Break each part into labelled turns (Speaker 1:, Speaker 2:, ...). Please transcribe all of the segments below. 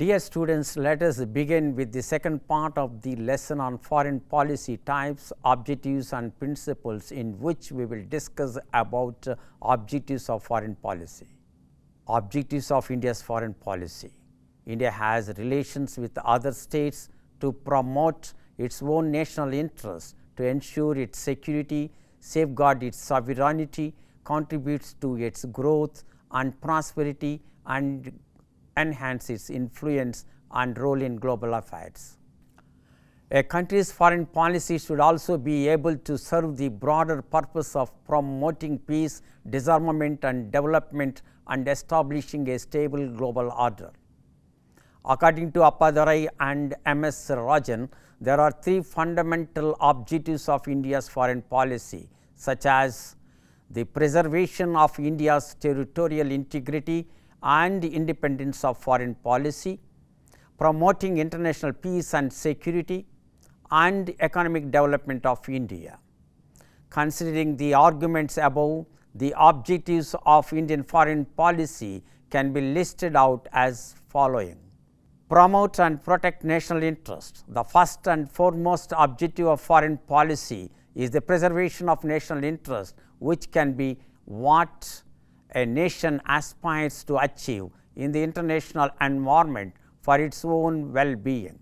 Speaker 1: Dear students, let us begin with the second part of the lesson on foreign policy types, objectives and principles, in which we will discuss about objectives of foreign policy. Objectives of India's foreign policy. India has relations with other states to promote its own national interests, to ensure its security, safeguard its sovereignty, contributes to its growth and prosperity, and enhance its influence and role in global affairs. A country's foreign policy should also be able to serve the broader purpose of promoting peace, disarmament and development, and establishing a stable global order. According to Appadurai and M.S. Rajan, there are three fundamental objectives of India's foreign policy, such as the preservation of India's territorial integrity and independence of foreign policy, promoting international peace and security, and economic development of India. Considering the arguments above, the objectives of Indian foreign policy can be listed out as following. Promote and protect national interests. The first and foremost objective of foreign policy is the preservation of national interest, which can be what a nation aspires to achieve in the international environment for its own well-being.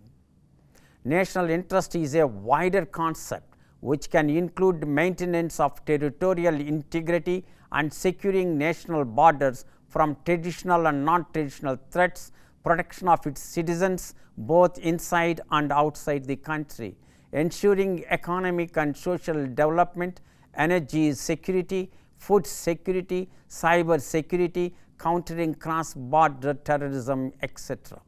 Speaker 1: National interest is a wider concept which can include maintenance of territorial integrity and securing national borders from traditional and non-traditional threats, protection of its citizens both inside and outside the country, ensuring economic and social development, energy security, food security, cyber security, countering cross-border terrorism, etc.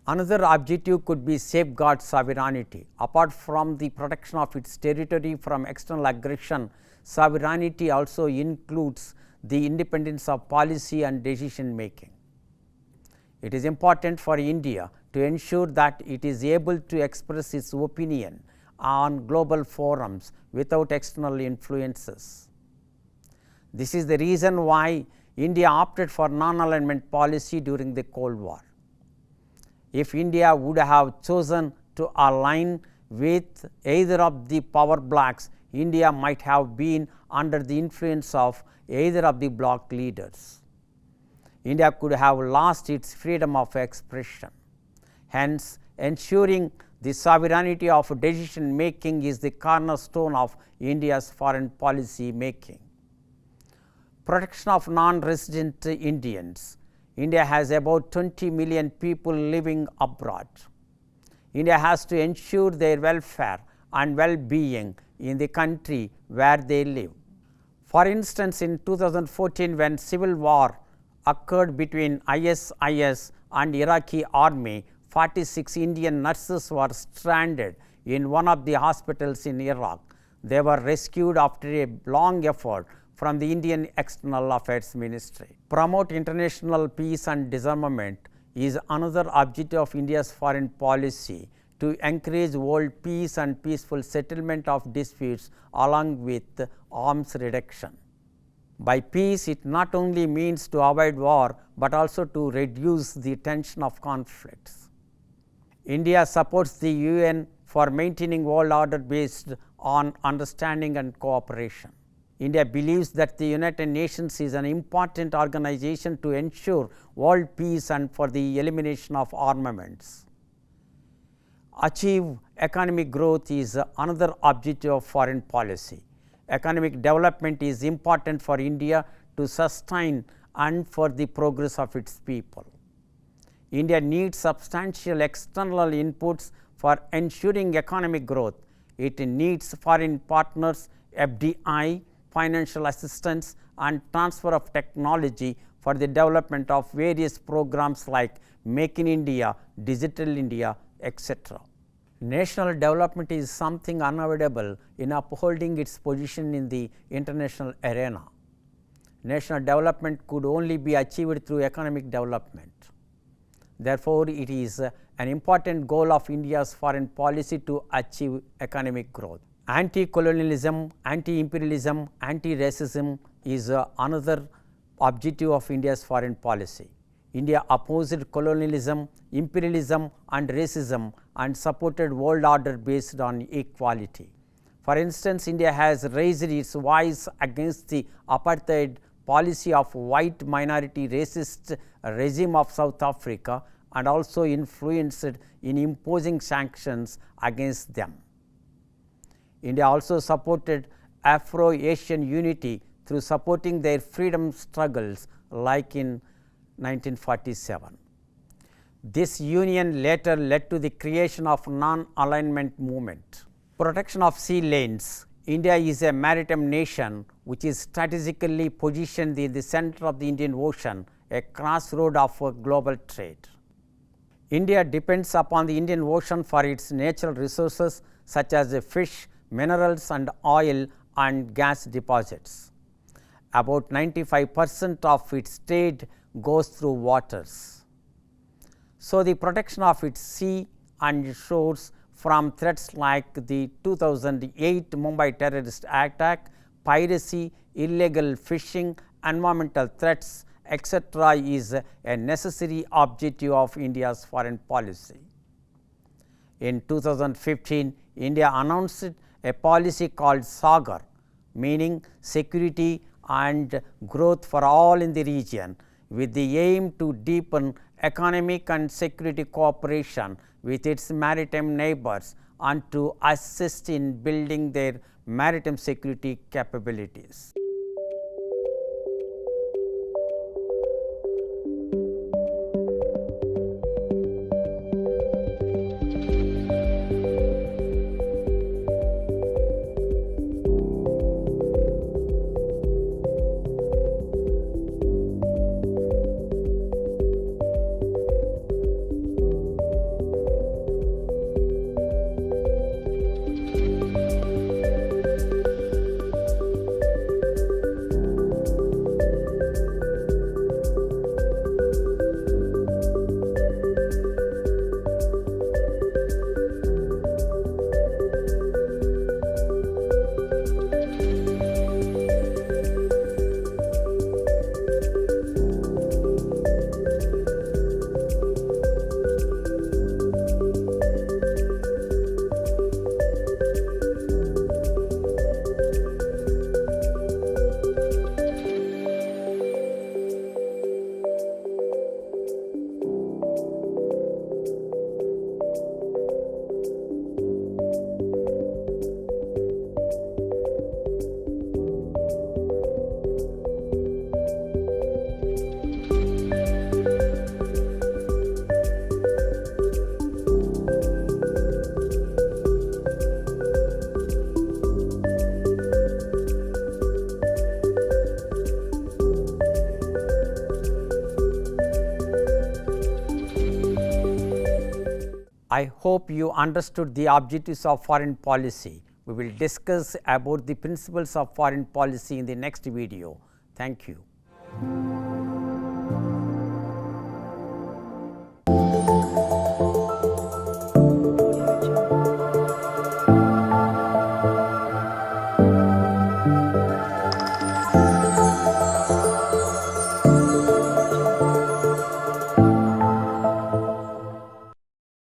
Speaker 1: Another objective could be safeguard sovereignty. Apart from the protection of its territory from external aggression, sovereignty also includes the independence of policy and decision making. It is important for India to ensure that it is able to express its opinion on global forums without external influences. This is the reason why India opted for non-alignment policy during the Cold War. If India would have chosen to align with either of the power blocs, India might have been under the influence of either of the bloc leaders. India could have lost its freedom of expression. Hence, ensuring the sovereignty of decision making is the cornerstone of India's foreign policy making. Protection of non-resident Indians. India has about 20 million people living abroad. India has to ensure their welfare and well-being in the country where they live. For instance, in 2014, when civil war occurred between ISIS and Iraqi army, 46 Indian nurses were stranded in one of the hospitals in Iraq. They were rescued after a long effort from the Indian External Affairs Ministry. Promote international peace and disarmament is another objective of India's foreign policy, to encourage world peace and peaceful settlement of disputes along with arms reduction. By peace, it not only means to avoid war, but also to reduce the tension of conflicts. India supports the UN for maintaining world order based on understanding and cooperation. India believes that the United Nations is an important organization to ensure world peace and for the elimination of armaments. Achieve economic growth is another objective of foreign policy. Economic development is important for India to sustain and for the progress of its people. India needs substantial external inputs for ensuring economic growth. It needs foreign partners, FDI, financial assistance and transfer of technology for the development of various programs like Make in India, Digital India, etc. National development is something unavoidable in upholding its position in the international arena. National development could only be achieved through economic development. Therefore, it is an important goal of India's foreign policy to achieve economic growth. Anti-colonialism, anti-imperialism, anti-racism is another objective of India's foreign policy. India opposed colonialism, imperialism and racism and supported world order based on equality. For instance, India has raised its voice against the apartheid policy of white minority racist regime of South Africa and also influenced in imposing sanctions against them. India also supported Afro-Asian unity through supporting their freedom struggles like in 1947. This union later led to the creation of non-alignment movement. Protection of sea lanes. India is a maritime nation which is strategically positioned in the center of the Indian Ocean, a crossroad of global trade. India depends upon the Indian Ocean for its natural resources such as fish, minerals and oil and gas deposits. About 95% of its trade goes through waters. So, the protection of its sea and shores from threats like the 2008 Mumbai terrorist attack, piracy, illegal fishing, environmental threats, etc. is a necessary objective of India's foreign policy. In 2015, India announced a policy called SAGAR, meaning security and growth for all in the region, with the aim to deepen economic and security cooperation with its maritime neighbors and to assist in building their maritime security capabilities. I hope you understood the objectives of foreign policy. We will discuss about the principles of foreign policy in the next video. Thank you.